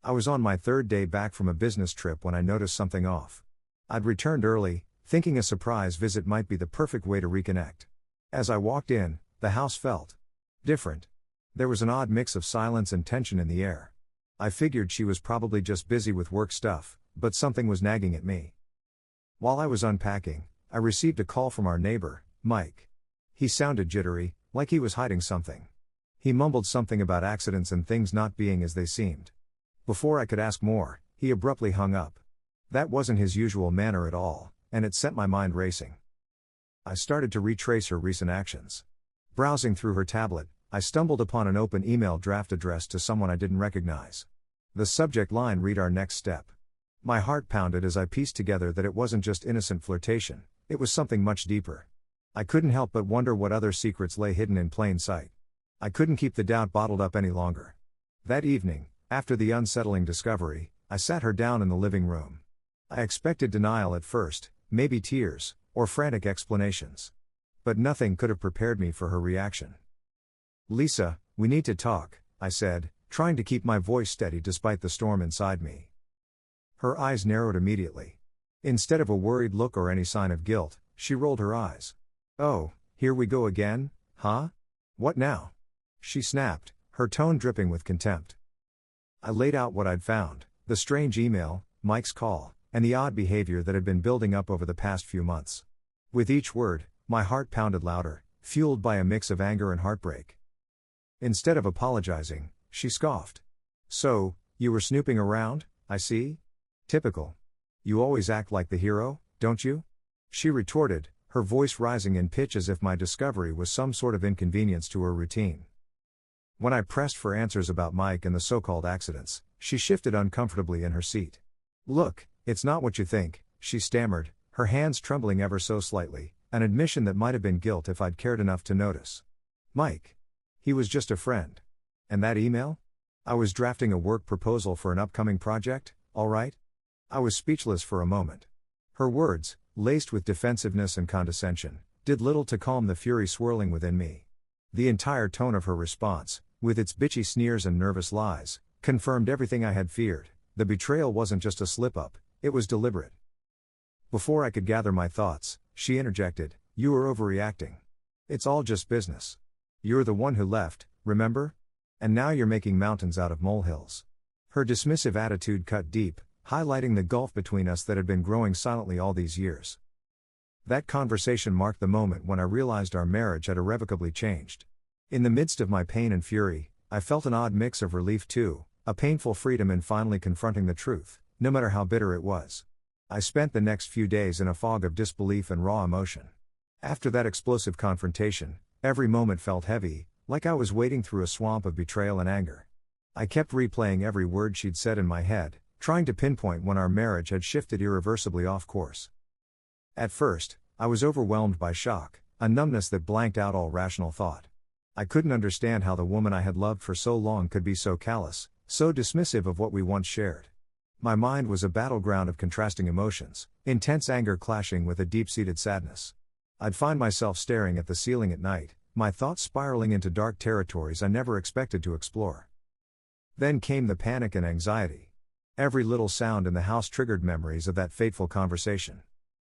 I was on my third day back from a business trip when I noticed something off. I'd returned early, thinking a surprise visit might be the perfect way to reconnect. As I walked in, the house felt different. There was an odd mix of silence and tension in the air. I figured she was probably just busy with work stuff, but something was nagging at me. While I was unpacking, I received a call from our neighbor, Mike. He sounded jittery, like he was hiding something. He mumbled something about accidents and things not being as they seemed. Before I could ask more, he abruptly hung up. That wasn't his usual manner at all, and it sent my mind racing. I started to retrace her recent actions. Browsing through her tablet, I stumbled upon an open email draft addressed to someone I didn't recognize. The subject line read "Our next step." My heart pounded as I pieced together that it wasn't just innocent flirtation, it was something much deeper. I couldn't help but wonder what other secrets lay hidden in plain sight. I couldn't keep the doubt bottled up any longer. That evening, after the unsettling discovery, I sat her down in the living room. I expected denial at first, maybe tears, or frantic explanations. But nothing could have prepared me for her reaction. "Lisa, we need to talk," I said, trying to keep my voice steady despite the storm inside me. Her eyes narrowed immediately. Instead of a worried look or any sign of guilt, she rolled her eyes. "Oh, here we go again, huh? What now?" she snapped, her tone dripping with contempt. I laid out what I'd found, the strange email, Mike's call, and the odd behavior that had been building up over the past few months. With each word, my heart pounded louder, fueled by a mix of anger and heartbreak. Instead of apologizing, she scoffed. "So, you were snooping around, I see? Typical. You always act like the hero, don't you?" she retorted, her voice rising in pitch as if my discovery was some sort of inconvenience to her routine. When I pressed for answers about Mike and the so-called accidents, she shifted uncomfortably in her seat. "Look, it's not what you think," she stammered, her hands trembling ever so slightly, an admission that might have been guilt if I'd cared enough to notice. "Mike. He was just a friend. And that email? I was drafting a work proposal for an upcoming project, all right?" I was speechless for a moment. Her words, laced with defensiveness and condescension, did little to calm the fury swirling within me. The entire tone of her response, with its bitchy sneers and nervous lies, confirmed everything I had feared. The betrayal wasn't just a slip-up, it was deliberate. Before I could gather my thoughts, she interjected, "You are overreacting. It's all just business. You're the one who left, remember? And now you're making mountains out of molehills." Her dismissive attitude cut deep, highlighting the gulf between us that had been growing silently all these years. That conversation marked the moment when I realized our marriage had irrevocably changed. In the midst of my pain and fury, I felt an odd mix of relief too, a painful freedom in finally confronting the truth, no matter how bitter it was. I spent the next few days in a fog of disbelief and raw emotion. After that explosive confrontation, every moment felt heavy, like I was wading through a swamp of betrayal and anger. I kept replaying every word she'd said in my head, trying to pinpoint when our marriage had shifted irreversibly off course. At first, I was overwhelmed by shock, a numbness that blanked out all rational thought. I couldn't understand how the woman I had loved for so long could be so callous, so dismissive of what we once shared. My mind was a battleground of contrasting emotions, intense anger clashing with a deep-seated sadness. I'd find myself staring at the ceiling at night, my thoughts spiraling into dark territories I never expected to explore. Then came the panic and anxiety. Every little sound in the house triggered memories of that fateful conversation.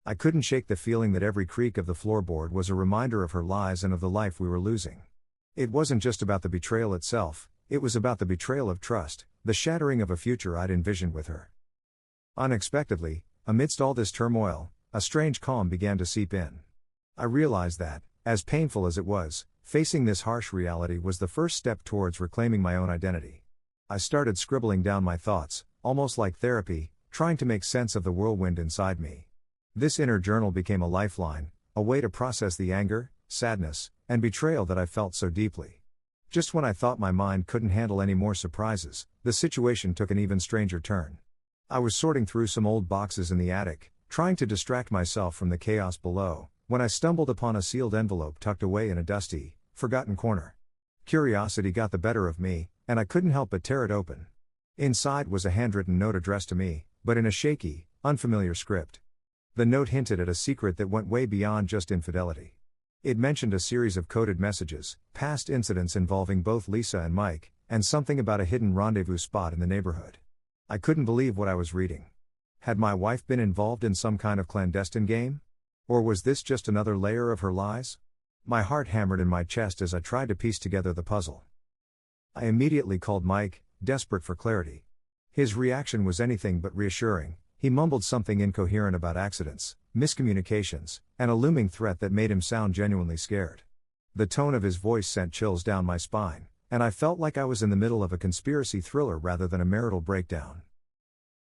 I couldn't shake the feeling that every creak of the floorboard was a reminder of her lies and of the life we were losing. It wasn't just about the betrayal itself, it was about the betrayal of trust, the shattering of a future I'd envisioned with her. Unexpectedly, amidst all this turmoil, a strange calm began to seep in. I realized that, as painful as it was, facing this harsh reality was the first step towards reclaiming my own identity. I started scribbling down my thoughts, almost like therapy, trying to make sense of the whirlwind inside me. This inner journal became a lifeline, a way to process the anger, sadness, and betrayal that I felt so deeply. Just when I thought my mind couldn't handle any more surprises, the situation took an even stranger turn. I was sorting through some old boxes in the attic, trying to distract myself from the chaos below, when I stumbled upon a sealed envelope tucked away in a dusty, forgotten corner. Curiosity got the better of me, and I couldn't help but tear it open. Inside was a handwritten note addressed to me, but in a shaky, unfamiliar script. The note hinted at a secret that went way beyond just infidelity. It mentioned a series of coded messages, past incidents involving both Lisa and Mike, and something about a hidden rendezvous spot in the neighborhood. I couldn't believe what I was reading. Had my wife been involved in some kind of clandestine game? Or was this just another layer of her lies? My heart hammered in my chest as I tried to piece together the puzzle. I immediately called Mike, desperate for clarity. His reaction was anything but reassuring. He mumbled something incoherent about accidents, miscommunications, and a looming threat that made him sound genuinely scared. The tone of his voice sent chills down my spine, and I felt like I was in the middle of a conspiracy thriller rather than a marital breakdown.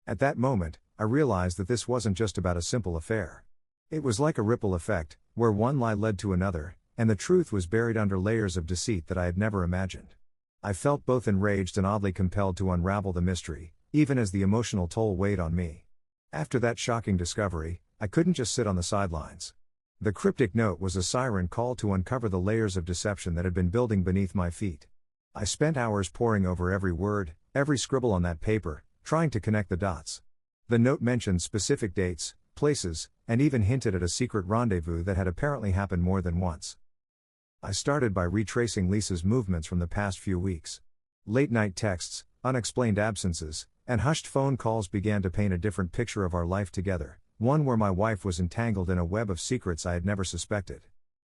At that moment, I realized that this wasn't just about a simple affair. It was like a ripple effect, where one lie led to another, and the truth was buried under layers of deceit that I had never imagined. I felt both enraged and oddly compelled to unravel the mystery, even as the emotional toll weighed on me. After that shocking discovery, I couldn't just sit on the sidelines. The cryptic note was a siren call to uncover the layers of deception that had been building beneath my feet. I spent hours poring over every word, every scribble on that paper, trying to connect the dots. The note mentioned specific dates, places, and even hinted at a secret rendezvous that had apparently happened more than once. I started by retracing Lisa's movements from the past few weeks. Late-night texts, unexplained absences, and hushed phone calls began to paint a different picture of our life together, one where my wife was entangled in a web of secrets I had never suspected.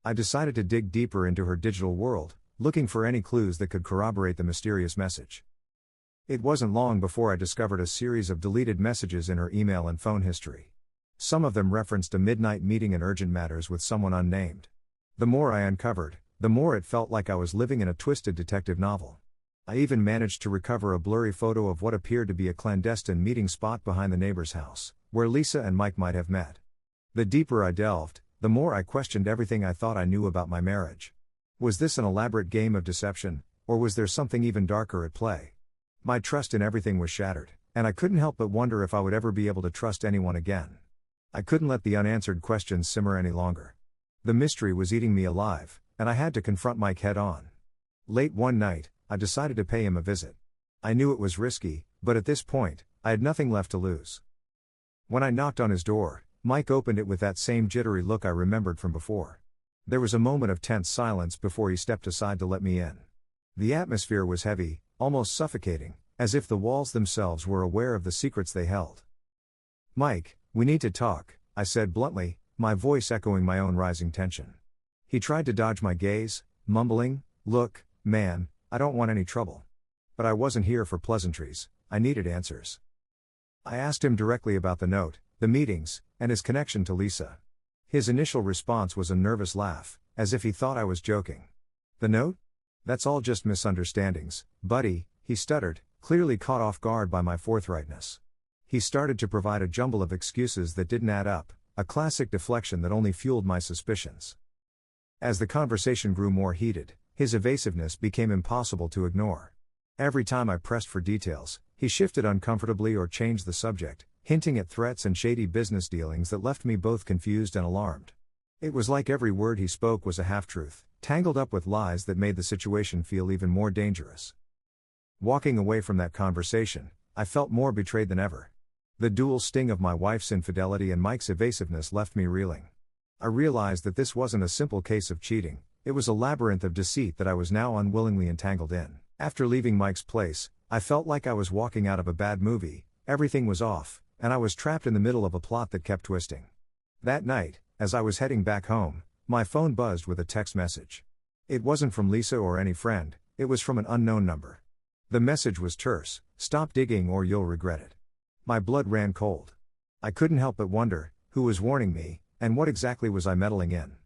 I decided to dig deeper into her digital world, looking for any clues that could corroborate the mysterious message. It wasn't long before I discovered a series of deleted messages in her email and phone history. Some of them referenced a midnight meeting and urgent matters with someone unnamed. The more I uncovered, the more it felt like I was living in a twisted detective novel. I even managed to recover a blurry photo of what appeared to be a clandestine meeting spot behind the neighbor's house, where Lisa and Mike might have met. The deeper I delved, the more I questioned everything I thought I knew about my marriage. Was this an elaborate game of deception, or was there something even darker at play? My trust in everything was shattered, and I couldn't help but wonder if I would ever be able to trust anyone again. I couldn't let the unanswered questions simmer any longer. The mystery was eating me alive, and I had to confront Mike head-on. Late one night, I decided to pay him a visit. I knew it was risky, but at this point, I had nothing left to lose. When I knocked on his door, Mike opened it with that same jittery look I remembered from before. There was a moment of tense silence before he stepped aside to let me in. The atmosphere was heavy, almost suffocating, as if the walls themselves were aware of the secrets they held. "Mike, we need to talk," I said bluntly, my voice echoing my own rising tension. He tried to dodge my gaze, mumbling, "Look, man, I don't want any trouble. But I wasn't here for pleasantries, I needed answers." I asked him directly about the note, the meetings, and his connection to Lisa. His initial response was a nervous laugh, as if he thought I was joking. "The note? That's all just misunderstandings, buddy," he stuttered, clearly caught off guard by my forthrightness. He started to provide a jumble of excuses that didn't add up, a classic deflection that only fueled my suspicions. As the conversation grew more heated, his evasiveness became impossible to ignore. Every time I pressed for details, he shifted uncomfortably or changed the subject, hinting at threats and shady business dealings that left me both confused and alarmed. It was like every word he spoke was a half-truth, tangled up with lies that made the situation feel even more dangerous. Walking away from that conversation, I felt more betrayed than ever. The dual sting of my wife's infidelity and Mike's evasiveness left me reeling. I realized that this wasn't a simple case of cheating, it was a labyrinth of deceit that I was now unwillingly entangled in. After leaving Mike's place, I felt like I was walking out of a bad movie, everything was off, and I was trapped in the middle of a plot that kept twisting. That night, as I was heading back home, my phone buzzed with a text message. It wasn't from Lisa or any friend, it was from an unknown number. The message was terse: "Stop digging or you'll regret it." My blood ran cold. I couldn't help but wonder, who was warning me, and what exactly was I meddling in?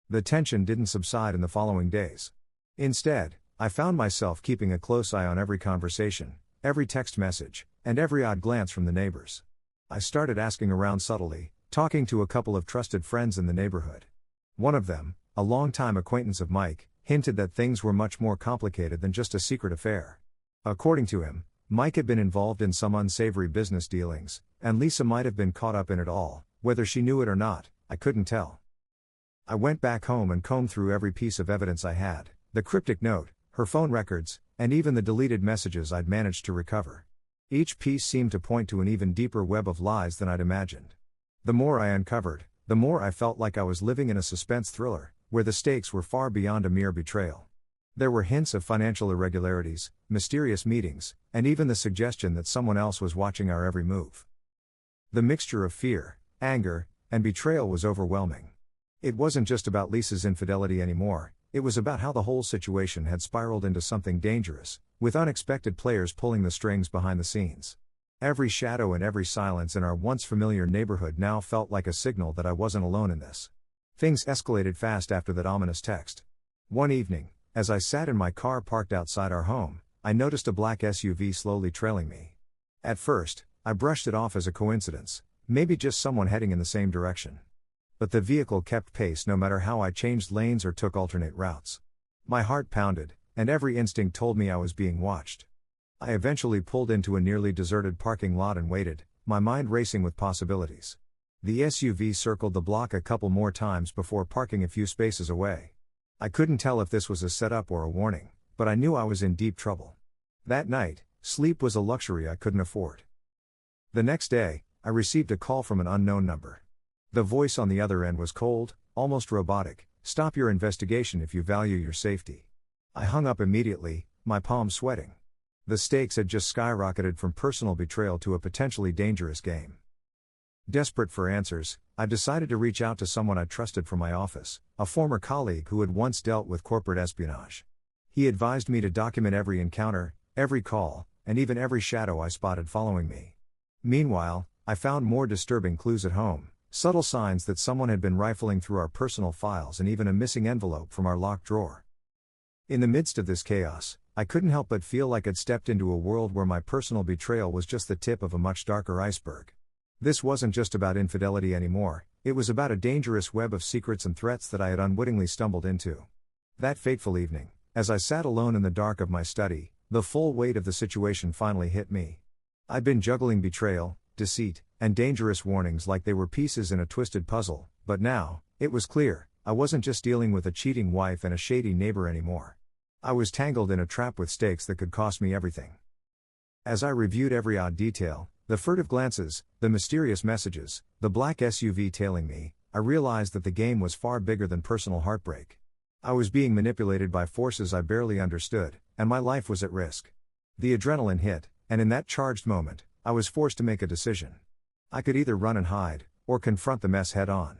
The tension didn't subside in the following days. Instead, I found myself keeping a close eye on every conversation, every text message, and every odd glance from the neighbors. I started asking around subtly, talking to a couple of trusted friends in the neighborhood. One of them, a longtime acquaintance of Mike, hinted that things were much more complicated than just a secret affair. According to him, Mike had been involved in some unsavory business dealings, and Lisa might have been caught up in it all, whether she knew it or not, I couldn't tell. I went back home and combed through every piece of evidence I had, the cryptic note, her phone records, and even the deleted messages I'd managed to recover. Each piece seemed to point to an even deeper web of lies than I'd imagined. The more I uncovered, the more I felt like I was living in a suspense thriller, where the stakes were far beyond a mere betrayal. There were hints of financial irregularities, mysterious meetings, and even the suggestion that someone else was watching our every move. The mixture of fear, anger, and betrayal was overwhelming. It wasn't just about Lisa's infidelity anymore, it was about how the whole situation had spiraled into something dangerous, with unexpected players pulling the strings behind the scenes. Every shadow and every silence in our once familiar neighborhood now felt like a signal that I wasn't alone in this. Things escalated fast after that ominous text. One evening, as I sat in my car parked outside our home, I noticed a black SUV slowly trailing me. At first, I brushed it off as a coincidence, maybe just someone heading in the same direction. But the vehicle kept pace no matter how I changed lanes or took alternate routes. My heart pounded, and every instinct told me I was being watched. I eventually pulled into a nearly deserted parking lot and waited, my mind racing with possibilities. The SUV circled the block a couple more times before parking a few spaces away. I couldn't tell if this was a setup or a warning, but I knew I was in deep trouble. That night, sleep was a luxury I couldn't afford. The next day, I received a call from an unknown number. The voice on the other end was cold, almost robotic. "Stop your investigation if you value your safety." I hung up immediately, my palms sweating. The stakes had just skyrocketed from personal betrayal to a potentially dangerous game. Desperate for answers, I decided to reach out to someone I trusted from my office, a former colleague who had once dealt with corporate espionage. He advised me to document every encounter, every call, and even every shadow I spotted following me. Meanwhile, I found more disturbing clues at home. Subtle signs that someone had been rifling through our personal files and even a missing envelope from our locked drawer. In the midst of this chaos, I couldn't help but feel like I'd stepped into a world where my personal betrayal was just the tip of a much darker iceberg. This wasn't just about infidelity anymore, it was about a dangerous web of secrets and threats that I had unwittingly stumbled into. That fateful evening, as I sat alone in the dark of my study, the full weight of the situation finally hit me. I'd been juggling betrayal, deceit, and dangerous warnings like they were pieces in a twisted puzzle, but now, it was clear, I wasn't just dealing with a cheating wife and a shady neighbor anymore. I was tangled in a trap with stakes that could cost me everything. As I reviewed every odd detail, the furtive glances, the mysterious messages, the black SUV tailing me, I realized that the game was far bigger than personal heartbreak. I was being manipulated by forces I barely understood, and my life was at risk. The adrenaline hit, and in that charged moment, I was forced to make a decision. I could either run and hide, or confront the mess head on.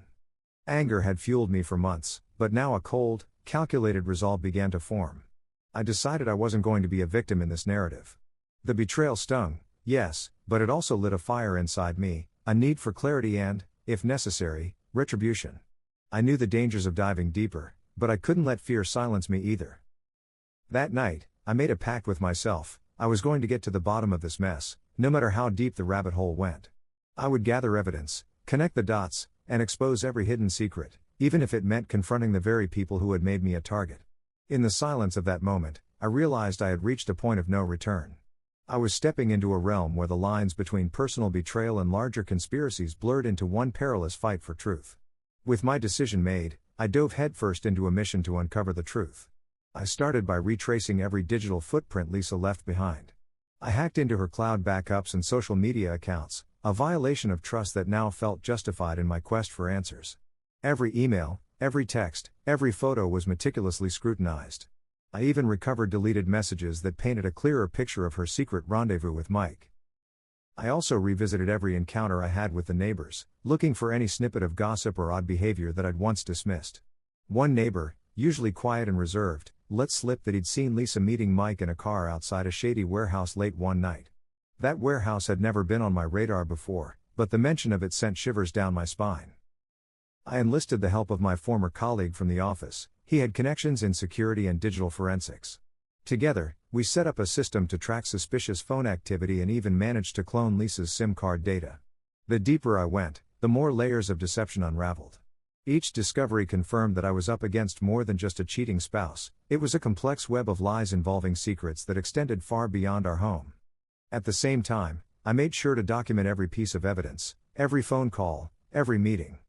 Anger had fueled me for months, but now a cold, calculated resolve began to form. I decided I wasn't going to be a victim in this narrative. The betrayal stung, yes, but it also lit a fire inside me, a need for clarity and, if necessary, retribution. I knew the dangers of diving deeper, but I couldn't let fear silence me either. That night, I made a pact with myself. I was going to get to the bottom of this mess, no matter how deep the rabbit hole went. I would gather evidence, connect the dots, and expose every hidden secret, even if it meant confronting the very people who had made me a target. In the silence of that moment, I realized I had reached a point of no return. I was stepping into a realm where the lines between personal betrayal and larger conspiracies blurred into one perilous fight for truth. With my decision made, I dove headfirst into a mission to uncover the truth. I started by retracing every digital footprint Lisa left behind. I hacked into her cloud backups and social media accounts, a violation of trust that now felt justified in my quest for answers. Every email, every text, every photo was meticulously scrutinized. I even recovered deleted messages that painted a clearer picture of her secret rendezvous with Mike. I also revisited every encounter I had with the neighbors, looking for any snippet of gossip or odd behavior that I'd once dismissed. One neighbor, usually quiet and reserved, let slip that he'd seen Lisa meeting Mike in a car outside a shady warehouse late one night. That warehouse had never been on my radar before, but the mention of it sent shivers down my spine. I enlisted the help of my former colleague from the office. He had connections in security and digital forensics. Together, we set up a system to track suspicious phone activity and even managed to clone Lisa's SIM card data. The deeper I went, the more layers of deception unraveled. Each discovery confirmed that I was up against more than just a cheating spouse. It was a complex web of lies involving secrets that extended far beyond our home. At the same time, I made sure to document every piece of evidence, every phone call, every meeting.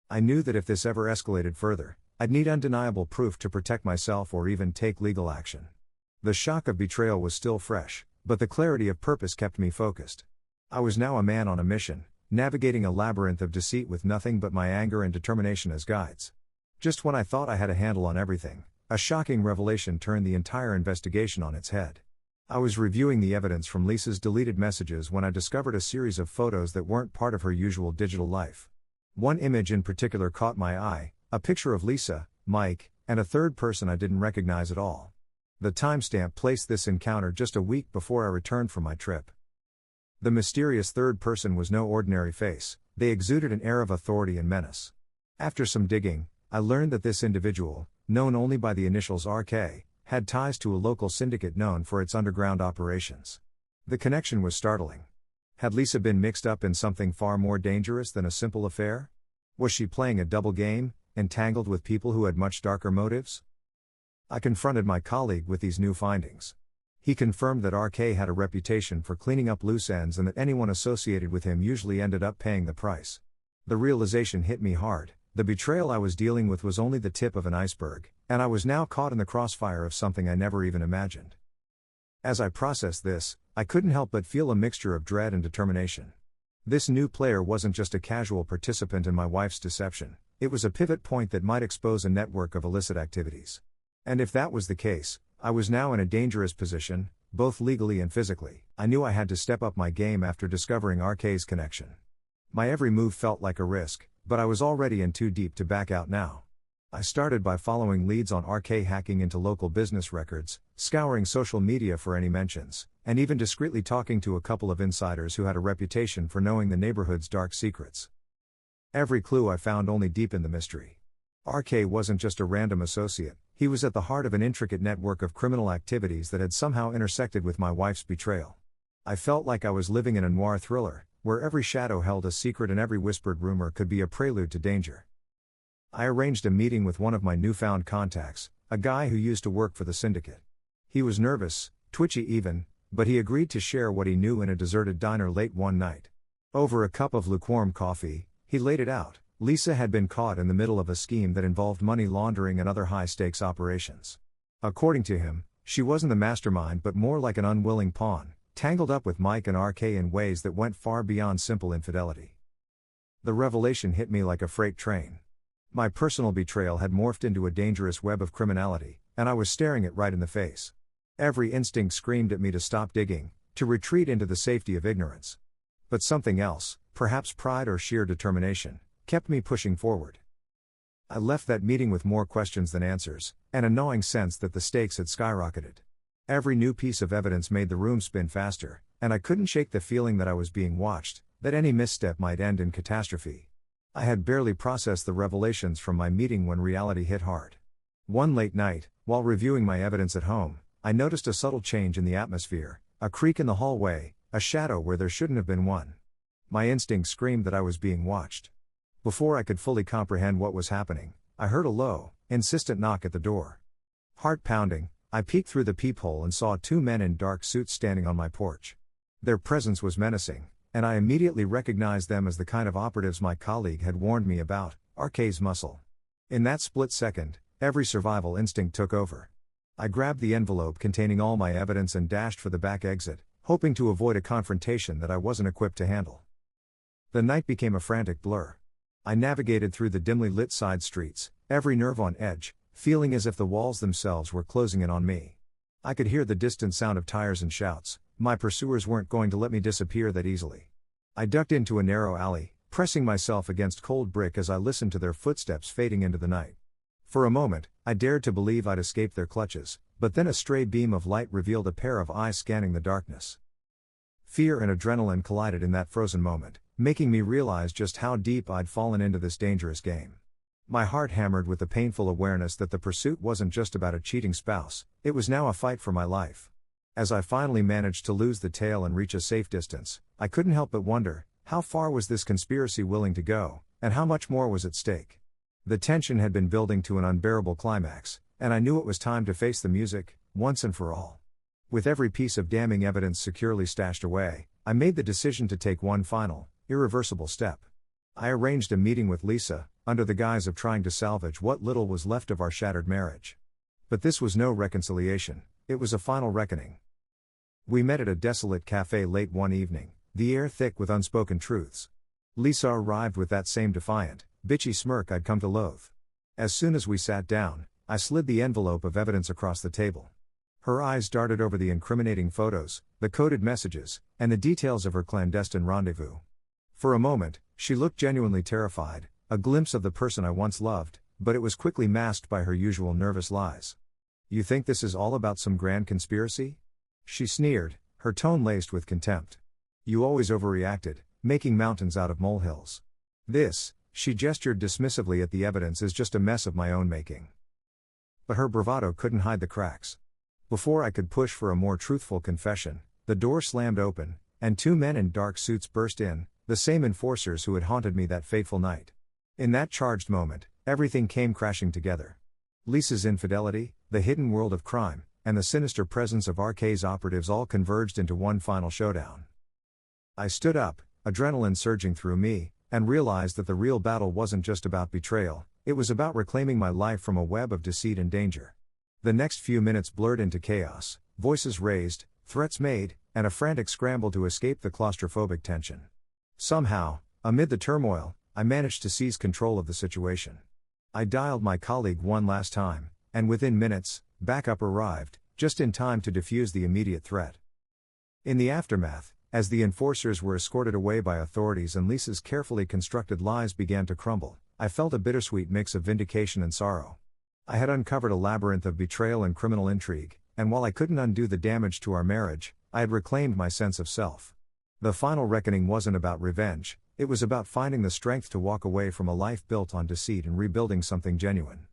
I knew that if this ever escalated further, I'd need undeniable proof to protect myself or even take legal action. The shock of betrayal was still fresh, but the clarity of purpose kept me focused. I was now a man on a mission, navigating a labyrinth of deceit with nothing but my anger and determination as guides. Just when I thought I had a handle on everything, A shocking revelation turned the entire investigation on its head. I was reviewing the evidence from Lisa's deleted messages when I discovered a series of photos that weren't part of her usual digital life. One image in particular caught my eye, a picture of Lisa, Mike, and a third person I didn't recognize at all. The timestamp placed this encounter just a week before I returned from my trip. The mysterious third person was no ordinary face, they exuded an air of authority and menace. After some digging, I learned that this individual, known only by the initials RK, had ties to a local syndicate known for its underground operations. The connection was startling. Had Lisa been mixed up in something far more dangerous than a simple affair? Was she playing a double game, entangled with people who had much darker motives? I confronted my colleague with these new findings. He confirmed that RK had a reputation for cleaning up loose ends and that anyone associated with him usually ended up paying the price. The realization hit me hard. The betrayal I was dealing with was only the tip of an iceberg, and I was now caught in the crossfire of something I never even imagined. As I processed this, I couldn't help but feel a mixture of dread and determination. This new player wasn't just a casual participant in my wife's deception, it was a pivot point that might expose a network of illicit activities. And if that was the case, I was now in a dangerous position, both legally and physically. I knew I had to step up my game after discovering RK's connection. My every move felt like a risk, but I was already in too deep to back out now. I started by following leads on RK hacking into local business records, scouring social media for any mentions, and even discreetly talking to a couple of insiders who had a reputation for knowing the neighborhood's dark secrets. Every clue I found only deepened the mystery. RK wasn't just a random associate, he was at the heart of an intricate network of criminal activities that had somehow intersected with my wife's betrayal. I felt like I was living in a noir thriller, where every shadow held a secret and every whispered rumor could be a prelude to danger. I arranged a meeting with one of my newfound contacts, a guy who used to work for the syndicate. He was nervous, twitchy even, but he agreed to share what he knew in a deserted diner late one night. Over a cup of lukewarm coffee, he laid it out. Lisa had been caught in the middle of a scheme that involved money laundering and other high-stakes operations. According to him, she wasn't the mastermind but more like an unwilling pawn, tangled up with Mike and RK in ways that went far beyond simple infidelity. The revelation hit me like a freight train. My personal betrayal had morphed into a dangerous web of criminality, and I was staring it right in the face. Every instinct screamed at me to stop digging, to retreat into the safety of ignorance. But something else, perhaps pride or sheer determination, kept me pushing forward. I left that meeting with more questions than answers, and a gnawing sense that the stakes had skyrocketed. Every new piece of evidence made the room spin faster, and I couldn't shake the feeling that I was being watched, that any misstep might end in catastrophe. I had barely processed the revelations from my meeting when reality hit hard. One late night, while reviewing my evidence at home, I noticed a subtle change in the atmosphere, a creak in the hallway, a shadow where there shouldn't have been one. My instinct screamed that I was being watched. Before I could fully comprehend what was happening, I heard a low, insistent knock at the door. Heart pounding, I peeked through the peephole and saw two men in dark suits standing on my porch. Their presence was menacing, and I immediately recognized them as the kind of operatives my colleague had warned me about, RK's muscle. In that split second, every survival instinct took over. I grabbed the envelope containing all my evidence and dashed for the back exit, hoping to avoid a confrontation that I wasn't equipped to handle. The night became a frantic blur. I navigated through the dimly lit side streets, every nerve on edge, feeling as if the walls themselves were closing in on me. I could hear the distant sound of tires and shouts. My pursuers weren't going to let me disappear that easily. I ducked into a narrow alley, pressing myself against cold brick as I listened to their footsteps fading into the night. For a moment, I dared to believe I'd escaped their clutches, but then a stray beam of light revealed a pair of eyes scanning the darkness. Fear and adrenaline collided in that frozen moment, making me realize just how deep I'd fallen into this dangerous game. My heart hammered with the painful awareness that the pursuit wasn't just about a cheating spouse, it was now a fight for my life. As I finally managed to lose the tail and reach a safe distance, I couldn't help but wonder, how far was this conspiracy willing to go, and how much more was at stake? The tension had been building to an unbearable climax, and I knew it was time to face the music, once and for all. With every piece of damning evidence securely stashed away, I made the decision to take one final, irreversible step. I arranged a meeting with Lisa, under the guise of trying to salvage what little was left of our shattered marriage. But this was no reconciliation, it was a final reckoning. We met at a desolate cafe late one evening, the air thick with unspoken truths. Lisa arrived with that same defiant, bitchy smirk I'd come to loathe. As soon as we sat down, I slid the envelope of evidence across the table. Her eyes darted over the incriminating photos, the coded messages, and the details of her clandestine rendezvous. For a moment, she looked genuinely terrified, a glimpse of the person I once loved, but it was quickly masked by her usual nervous lies. "You think this is all about some grand conspiracy?" She sneered, her tone laced with contempt. "You always overreacted, making mountains out of molehills. This," she gestured dismissively at the evidence, "is just a mess of my own making." But her bravado couldn't hide the cracks. Before I could push for a more truthful confession, the door slammed open, and two men in dark suits burst in, the same enforcers who had haunted me that fateful night. In that charged moment, everything came crashing together. Lisa's infidelity, the hidden world of crime, and the sinister presence of RK's operatives all converged into one final showdown. I stood up, adrenaline surging through me, and realized that the real battle wasn't just about betrayal, it was about reclaiming my life from a web of deceit and danger. The next few minutes blurred into chaos, voices raised, threats made, and a frantic scramble to escape the claustrophobic tension. Somehow, amid the turmoil, I managed to seize control of the situation. I dialed my colleague one last time, and within minutes, backup arrived, just in time to defuse the immediate threat. In the aftermath, as the enforcers were escorted away by authorities and Lisa's carefully constructed lies began to crumble, I felt a bittersweet mix of vindication and sorrow. I had uncovered a labyrinth of betrayal and criminal intrigue, and while I couldn't undo the damage to our marriage, I had reclaimed my sense of self. The final reckoning wasn't about revenge, it was about finding the strength to walk away from a life built on deceit and rebuilding something genuine.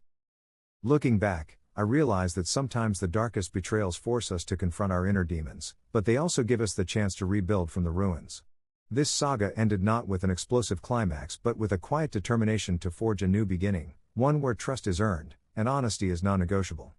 Looking back, I realize that sometimes the darkest betrayals force us to confront our inner demons, but they also give us the chance to rebuild from the ruins. This saga ended not with an explosive climax but with a quiet determination to forge a new beginning, one where trust is earned, and honesty is non-negotiable.